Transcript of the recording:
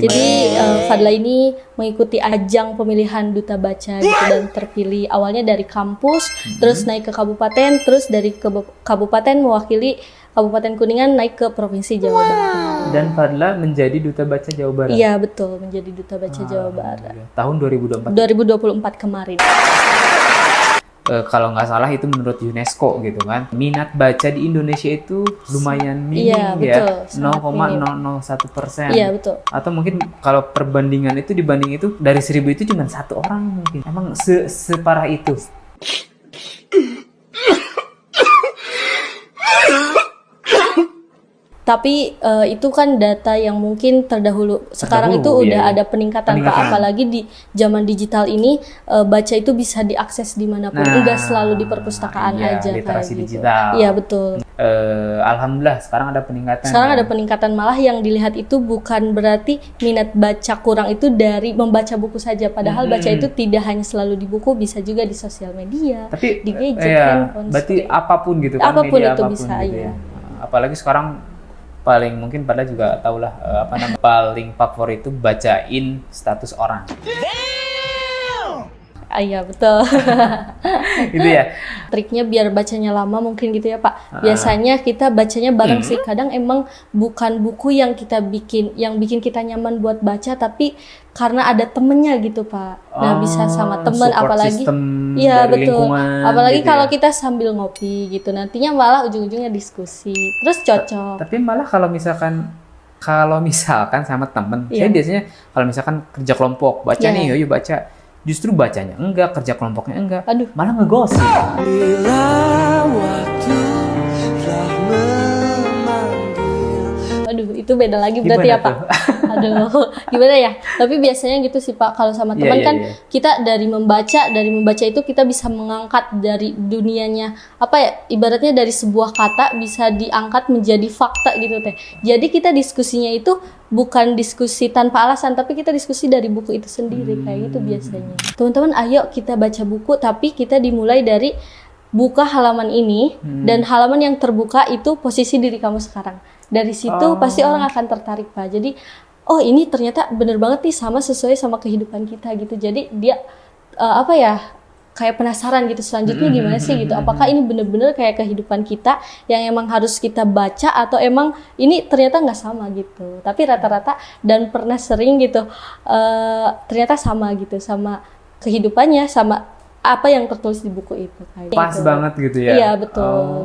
Jadi Fadla ini mengikuti ajang pemilihan duta baca gitu dan terpilih awalnya dari kampus, terus naik ke kabupaten, terus dari kabupaten mewakili Kabupaten Kuningan naik ke Provinsi Jawa Barat. Dan Fadla menjadi duta baca Jawa Barat. Iya betul, menjadi duta baca Jawa Barat. Tahun 2024. 2024 kemarin. Kalau nggak salah itu menurut UNESCO gitu kan, minat baca di Indonesia itu lumayan minim ya, 0,001%. Iya betul. Atau mungkin kalau perbandingan itu dibanding itu dari 1000 itu cuma 1 orang mungkin. Emang separah itu. Tapi itu kan data yang mungkin terdahulu. Sekarang itu udah ada peningkatan Pak. Apalagi di zaman digital ini baca itu bisa diakses dimanapun. Enggak selalu di perpustakaan aja literasi kayak digital. Gitu. Iya betul. Alhamdulillah sekarang ada peningkatan. Sekarang ada peningkatan, malah yang dilihat itu bukan berarti minat baca kurang itu dari membaca buku saja. Padahal baca itu tidak hanya selalu di buku, bisa juga di sosial media, tapi di gadget, handphone. Berarti apapun gitu kan, apapun media itu apapun bisa gitu ya. Apalagi sekarang paling mungkin pada juga tahulah paling favorit itu bacain status orang. Iya betul. Gitu ya. Triknya biar bacanya lama mungkin gitu ya Pak. Biasanya kita bacanya bareng sih. Kadang emang bukan buku yang kita bikin, yang bikin kita nyaman buat baca, tapi karena ada temennya gitu Pak. Nah bisa sama temen, apalagi iya betul. Apalagi gitu kalau kita sambil ngopi gitu, nantinya malah ujung-ujungnya diskusi. Terus cocok. Tapi malah kalau misalkan sama temen, saya biasanya kalau misalkan kerja kelompok, baca nih, yuk baca. Justru bacanya enggak, kerja kelompoknya enggak. Malah ngegosip. Aduh, itu beda lagi berarti ya Pak. Aduh, gimana ya? Tapi biasanya gitu sih Pak, kalau sama teman kita dari membaca itu kita bisa mengangkat dari dunianya, apa ya, ibaratnya dari sebuah kata bisa diangkat menjadi fakta gitu teh. Jadi kita diskusinya itu bukan diskusi tanpa alasan, tapi kita diskusi dari buku itu sendiri, kayak gitu biasanya. Teman-teman, ayo kita baca buku, tapi kita dimulai dari buka halaman ini, dan halaman yang terbuka itu posisi diri kamu sekarang. Dari situ pasti orang akan tertarik Pak. Jadi, oh ini ternyata bener banget nih, sesuai sama kehidupan kita gitu. Jadi dia kayak penasaran gitu, selanjutnya gimana sih gitu. Apakah ini bener-bener kayak kehidupan kita yang emang harus kita baca, atau emang ini ternyata nggak sama gitu. Tapi rata-rata dan pernah sering gitu, ternyata sama gitu, sama kehidupannya, sama apa yang tertulis di buku itu. Pas banget gitu ya. Iya betul.